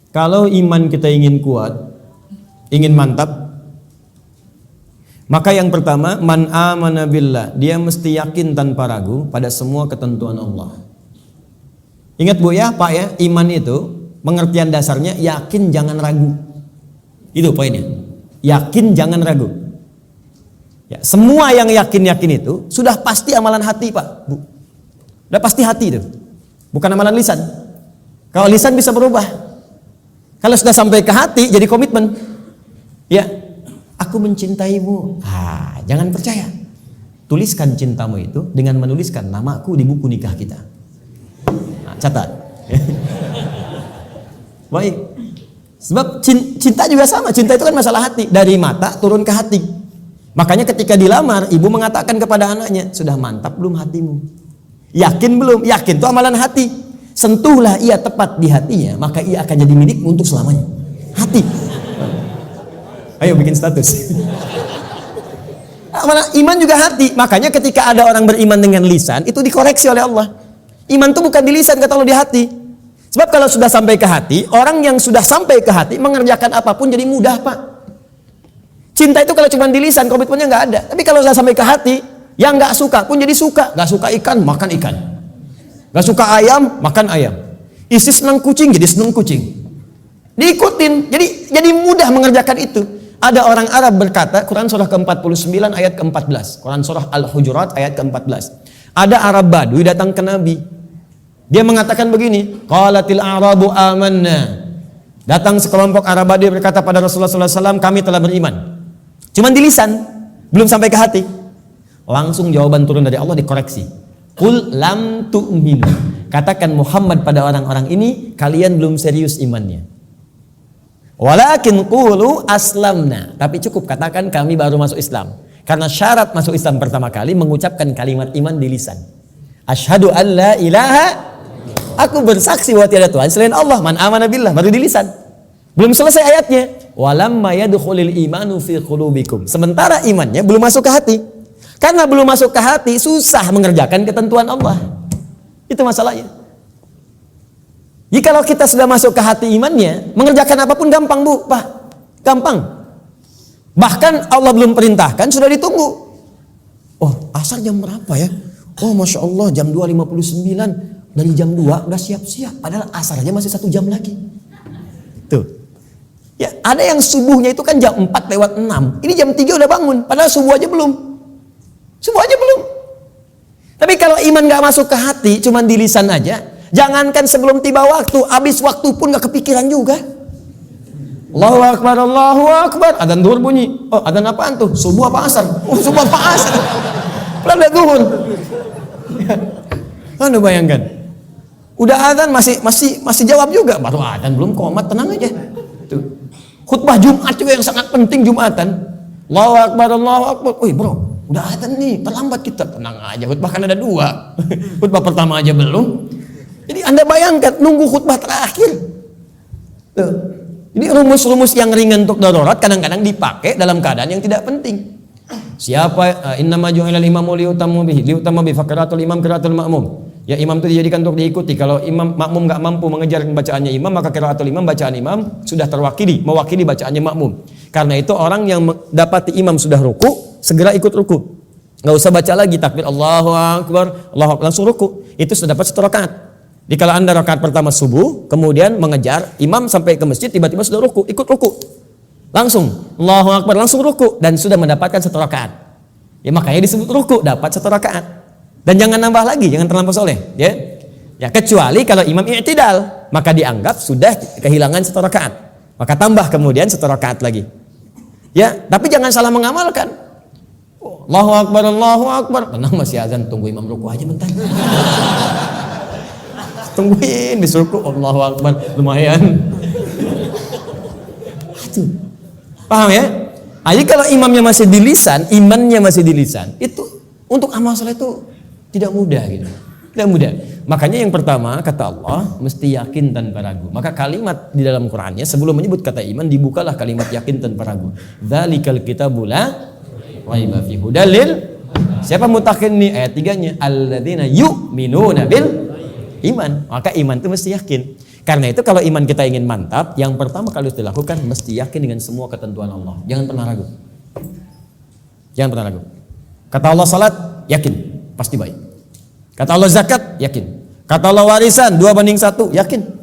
Kalau iman kita ingin kuat, ingin mantap, maka yang pertama, man amana billah, dia mesti yakin tanpa ragu pada semua ketentuan Allah. Ingat Bu ya, Pak ya, iman itu pengertian dasarnya yakin jangan ragu. Itu poinnya. Yakin jangan ragu. Ya, semua yang yakin-yakin itu sudah pasti amalan hati, Pak, Bu. Udah pasti hati itu. Bukan amalan lisan. Kalau lisan bisa berubah. Kalau sudah sampai ke hati jadi komitmen. Ya, aku mencintaimu. Jangan percaya. Tuliskan cintamu itu dengan menuliskan namaku di buku nikah kita. Catat. Baik. Sebab cinta juga sama. Cinta itu kan masalah hati. Dari mata turun ke hati. Makanya ketika dilamar, ibu mengatakan kepada anaknya, sudah mantap belum hatimu? Yakin belum? Yakin itu amalan hati. Sentuhlah ia tepat di hatinya, maka ia akan jadi milikmu untuk selamanya. Hati. Ayo bikin status. Iman juga hati. Makanya ketika ada orang beriman dengan lisan, itu dikoreksi oleh Allah. Iman itu bukan di lisan, kata Allah, di hati. Sebab kalau sudah sampai ke hati, orang yang sudah sampai ke hati mengerjakan apapun jadi mudah, Pak. Cinta itu kalau cuma di lisan, komitmennya nggak ada. Tapi kalau sudah sampai ke hati, yang nggak suka pun jadi suka. Nggak suka ikan, makan ikan. Nggak suka ayam, makan ayam. Istri senang kucing, jadi senang kucing. Diikutin, jadi mudah mengerjakan itu. Ada orang Arab berkata, Quran surah ke-49 ayat ke-14. Quran surah Al-Hujurat ayat ke-14. Ada Arab Badui datang ke Nabi. Dia mengatakan begini, qalatil a'rabu amanna. Datang sekelompok Arab Badui berkata pada Rasulullah SAW, kami telah beriman. Cuman di lisan, belum sampai ke hati. Langsung jawaban turun dari Allah dikoreksi. Qul lam tu'minu. Katakan Muhammad pada orang-orang ini, kalian belum serius imannya. Walakin qulu aslamna. Tapi cukup katakan kami baru masuk Islam. Karena syarat masuk Islam pertama kali mengucapkan kalimat iman di lisan. Asyhadu an la ilaha, aku bersaksi bahwa tiada Tuhan selain Allah. Man amana billah, baru di lisan. Belum selesai ayatnya. Walamma yadkhulul imanu fi qulubikum. Sementara imannya belum masuk ke hati. Karena belum masuk ke hati, susah mengerjakan ketentuan Allah. Itu masalahnya. Jikalau kita sudah masuk ke hati imannya, mengerjakan apapun gampang, Bu, Pak. Gampang. Bahkan Allah belum perintahkan, sudah ditunggu. Oh, asar jam berapa ya? Oh, Masya Allah, jam 2.59. Dari jam 2 udah siap-siap. Padahal asarnya masih 1 jam lagi. Tuh. Ya, ada yang subuhnya itu kan jam 4:06. Ini jam 3 udah bangun. Padahal subuh aja belum. Subuh aja belum. Tapi kalau iman gak masuk ke hati, cuman di lisan aja, jangankan sebelum tiba waktu, habis waktu pun gak kepikiran juga. Allahu Akbar, Allahu Akbar. Adzan zuhur bunyi. Oh, adzan apaan tuh? Subuh apa asar? Oh, subuh apa asar? Belum zuhur. Anda bayangkan. Udah adzan masih jawab juga. Baru adzan belum komat, tenang aja. Tuh. Khutbah Jumat juga yang sangat penting Jumatan. Allahu Akbar, Allahu Akbar. Wih, bro. Udah adzan nih, terlambat kita. Tenang aja, khutbah kan ada 2. Khutbah pertama aja belum. Jadi Anda bayangkan, nunggu khutbah terakhir. Tuh. Jadi rumus-rumus yang ringan untuk darurat kadang-kadang dipakai dalam keadaan yang tidak penting. Siapa innama ju'ilal imamu liutamma bi faqratul imam qiraatul ma'mum. Ya, imam itu dijadikan untuk diikuti. Kalau imam makmum enggak mampu mengejar bacaannya imam, maka qiraatul imam, bacaan imam sudah mewakili bacaannya makmum. Karena itu orang yang dapati imam sudah ruku, segera ikut ruku. Enggak usah baca lagi takbir Allahu Akbar, Allahu Akbar, langsung ruku. Itu sudah dapat 1 rakaat. Jadi kalau Anda rakaat pertama subuh, kemudian mengejar imam sampai ke masjid, tiba-tiba sudah ruku, ikut ruku. Langsung Allahu Akbar, langsung ruku dan sudah mendapatkan 1 rakaat. Ya, makanya disebut ruku, dapat 1 rakaat. Dan jangan nambah lagi, jangan terlampau soleh, ya. Ya, kecuali kalau imam i'tidal, maka dianggap sudah kehilangan 1 rakaat. Maka tambah kemudian 1 rakaat lagi. Ya, tapi jangan salah mengamalkan. Allahu Akbar, Allahu Akbar. Tenang, masih azan, tunggu imam ruku aja bentar. Tungguin disuruh Allahu Akbar, lumayan. Aduh. Paham ya? Jadi kalau imamnya masih di lisan, imannya masih di lisan, itu untuk amal saleh itu tidak mudah gitu. Tidak mudah. Makanya yang pertama kata Allah mesti yakin tanpa ragu. Maka kalimat di dalam Qur'annya sebelum menyebut kata iman dibukalah kalimat yakin tanpa ragu. Dzalikal kitabul la raiba fihi hudalil. Siapa mutakin nih ayat 3-nya? Alladzina yu'minuna bil iman. Maka iman itu mesti yakin. Karena itu kalau iman kita ingin mantap, yang pertama kali harus dilakukan mesti yakin dengan semua ketentuan Allah. Jangan pernah ragu. Jangan pernah ragu. Kata Allah salat, yakin, pasti baik. Kata Allah zakat, yakin. Kata Allah warisan 2:1, yakin.